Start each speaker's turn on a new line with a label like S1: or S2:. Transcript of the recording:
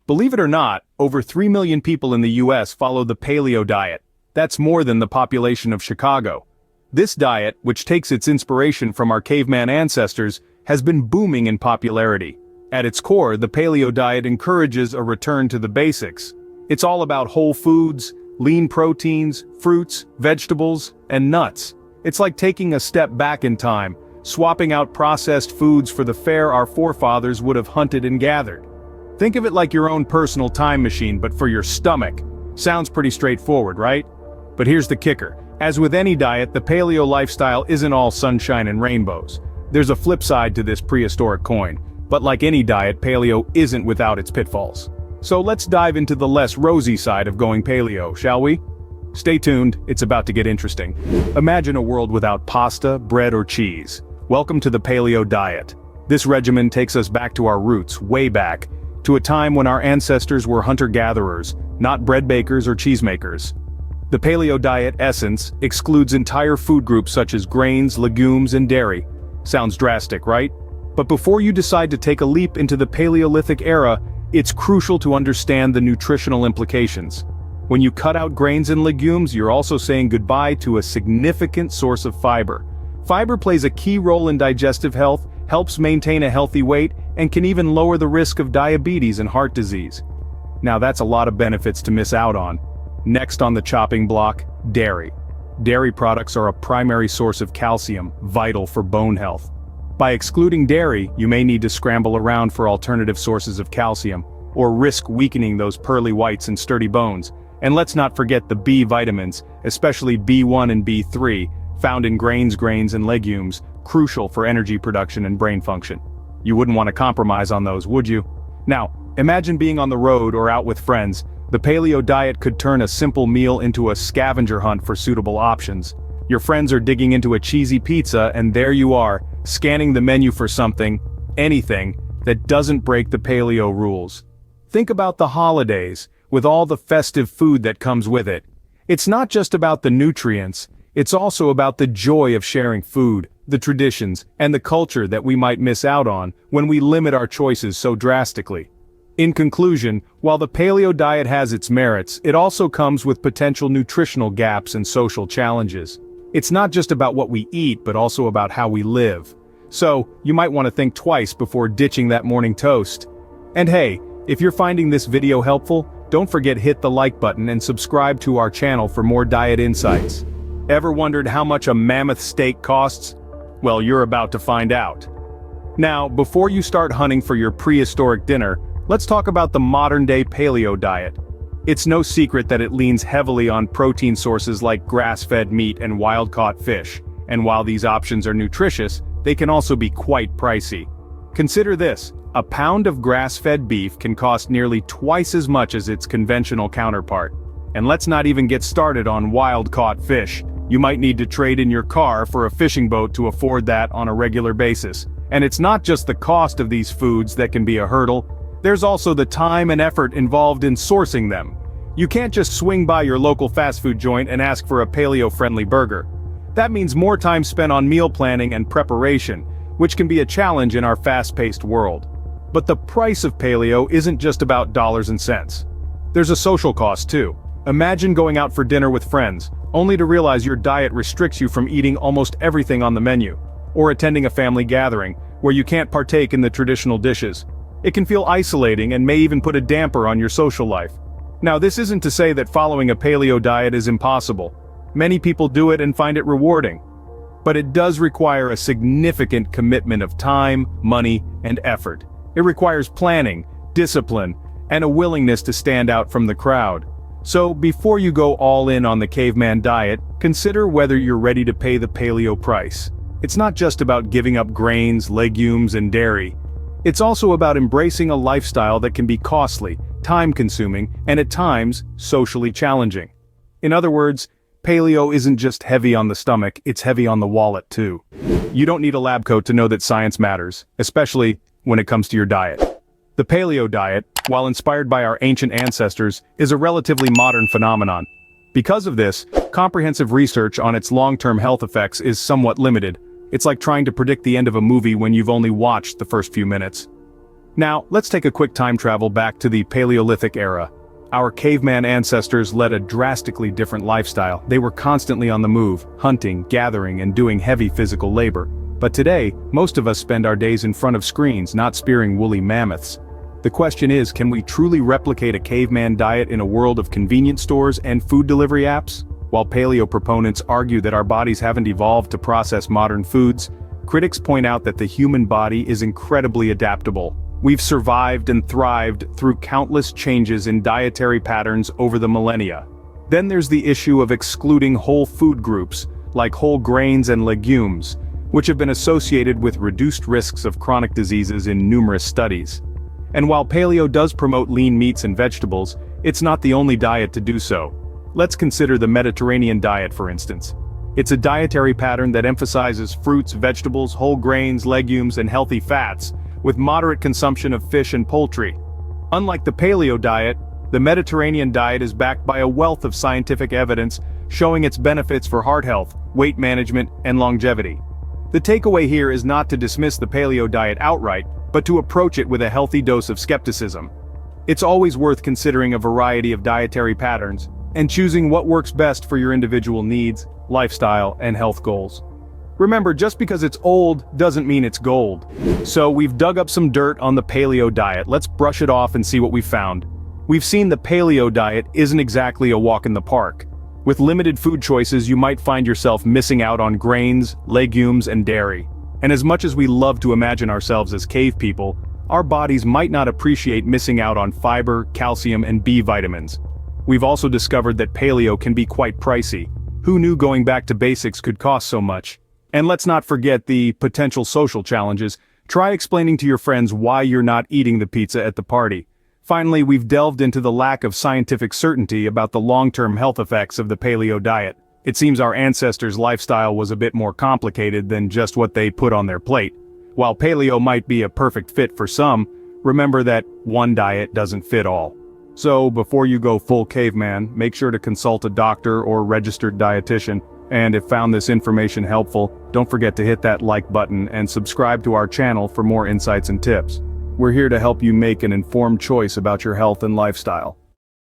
S1: Believe it or not, over 3 million people in the US follow the Paleo Diet. That's more than the population of Chicago. This diet, which takes its inspiration from our caveman ancestors, has been booming in popularity. At its core, the Paleo Diet encourages a return to the basics. It's all about whole foods, lean proteins, fruits, vegetables, and nuts. It's like taking a step back in time, swapping out processed foods for the fare our forefathers would have hunted and gathered. Think of it like your own personal time machine, but for your stomach. Sounds pretty straightforward, right? But here's the kicker. As with any diet, the paleo lifestyle isn't all sunshine and rainbows. There's a flip side to this prehistoric coin. But like any diet, paleo isn't without its pitfalls. So let's dive into the less rosy side of going paleo, shall we? Stay tuned, it's about to get interesting. Imagine a world without pasta, bread, or cheese. Welcome to the Paleo Diet. This regimen takes us back to our roots, way back, to a time when our ancestors were hunter-gatherers, not bread bakers or cheesemakers. The Paleo Diet essence excludes entire food groups such as grains, legumes, and dairy. Sounds drastic, right? But before you decide to take a leap into the Paleolithic era, it's crucial to understand the nutritional implications. When you cut out grains and legumes, you're also saying goodbye to a significant source of fiber. Fiber plays a key role in digestive health, helps maintain a healthy weight, and can even lower the risk of diabetes and heart disease. Now that's a lot of benefits to miss out on. Next on the chopping block, dairy. Dairy products are a primary source of calcium, vital for bone health. By excluding dairy, you may need to scramble around for alternative sources of calcium, or risk weakening those pearly whites and sturdy bones. And let's not forget the B vitamins, especially B1 and B3, found in grains, and legumes, crucial for energy production and brain function. You wouldn't want to compromise on those, would you? Now, imagine being on the road or out with friends. The Paleo Diet could turn a simple meal into a scavenger hunt for suitable options. Your friends are digging into a cheesy pizza, and there you are, scanning the menu for something, anything, that doesn't break the paleo rules. Think about the holidays, with all the festive food that comes with it. It's not just about the nutrients, it's also about the joy of sharing food, the traditions, and the culture that we might miss out on when we limit our choices so drastically. In conclusion, while the paleo diet has its merits, it also comes with potential nutritional gaps and social challenges. It's not just about what we eat, but also about how we live. So, you might want to think twice before ditching that morning toast. And hey, if you're finding this video helpful, don't forget hit the like button and subscribe to our channel for more diet insights. Ever wondered how much a mammoth steak costs? Well, you're about to find out. Now, before you start hunting for your prehistoric dinner, let's talk about the modern-day paleo diet. It's no secret that it leans heavily on protein sources like grass-fed meat and wild-caught fish, and while these options are nutritious, they can also be quite pricey. Consider this, a pound of grass-fed beef can cost nearly twice as much as its conventional counterpart. And let's not even get started on wild-caught fish. You might need to trade in your car for a fishing boat to afford that on a regular basis. And it's not just the cost of these foods that can be a hurdle. There's also the time and effort involved in sourcing them. You can't just swing by your local fast food joint and ask for a paleo-friendly burger. That means more time spent on meal planning and preparation, which can be a challenge in our fast-paced world. But the price of paleo isn't just about dollars and cents. There's a social cost too. Imagine going out for dinner with friends, only to realize your diet restricts you from eating almost everything on the menu, or attending a family gathering, where you can't partake in the traditional dishes. It can feel isolating and may even put a damper on your social life. Now, this isn't to say that following a paleo diet is impossible. Many people do it and find it rewarding. But it does require a significant commitment of time, money, and effort. It requires planning, discipline, and a willingness to stand out from the crowd. So, before you go all in on the caveman diet, consider whether you're ready to pay the paleo price. It's not just about giving up grains, legumes, and dairy. It's also about embracing a lifestyle that can be costly, time-consuming, and at times, socially challenging. In other words, paleo isn't just heavy on the stomach, it's heavy on the wallet too. You don't need a lab coat to know that science matters, especially when it comes to your diet. The paleo diet, while inspired by our ancient ancestors, is a relatively modern phenomenon. Because of this, comprehensive research on its long-term health effects is somewhat limited. It's like trying to predict the end of a movie when you've only watched the first few minutes. Now, let's take a quick time travel back to the Paleolithic era. Our caveman ancestors led a drastically different lifestyle. They were constantly on the move, hunting, gathering, and doing heavy physical labor. But today, most of us spend our days in front of screens, not spearing woolly mammoths. The question is, can we truly replicate a caveman diet in a world of convenience stores and food delivery apps? While paleo proponents argue that our bodies haven't evolved to process modern foods, critics point out that the human body is incredibly adaptable. We've survived and thrived through countless changes in dietary patterns over the millennia. Then there's the issue of excluding whole food groups, like whole grains and legumes, which have been associated with reduced risks of chronic diseases in numerous studies. And while paleo does promote lean meats and vegetables, it's not the only diet to do so. Let's consider the Mediterranean diet, for instance. It's a dietary pattern that emphasizes fruits, vegetables, whole grains, legumes, and healthy fats, with moderate consumption of fish and poultry. Unlike the paleo diet, the Mediterranean diet is backed by a wealth of scientific evidence showing its benefits for heart health, weight management, and longevity. The takeaway here is not to dismiss the paleo diet outright, but to approach it with a healthy dose of skepticism. It's always worth considering a variety of dietary patterns, and choosing what works best for your individual needs, lifestyle, and health goals. Remember, just because it's old doesn't mean it's gold. So we've dug up some dirt on the paleo diet. Let's brush it off and see what we found. We've seen the paleo diet isn't exactly a walk in the park. With limited food choices, you might find yourself missing out on grains, legumes, and dairy. And as much as we love to imagine ourselves as cave people, our bodies might not appreciate missing out on fiber, calcium, and B vitamins. We've also discovered that paleo can be quite pricey. Who knew going back to basics could cost so much? And let's not forget the potential social challenges. Try explaining to your friends why you're not eating the pizza at the party. Finally, we've delved into the lack of scientific certainty about the long-term health effects of the paleo diet. It seems our ancestors' lifestyle was a bit more complicated than just what they put on their plate. While paleo might be a perfect fit for some, remember that one diet doesn't fit all. So, before you go full caveman, make sure to consult a doctor or registered dietitian. And if found this information helpful, don't forget to hit that like button and subscribe to our channel for more insights and tips. We're here to help you make an informed choice about your health and lifestyle.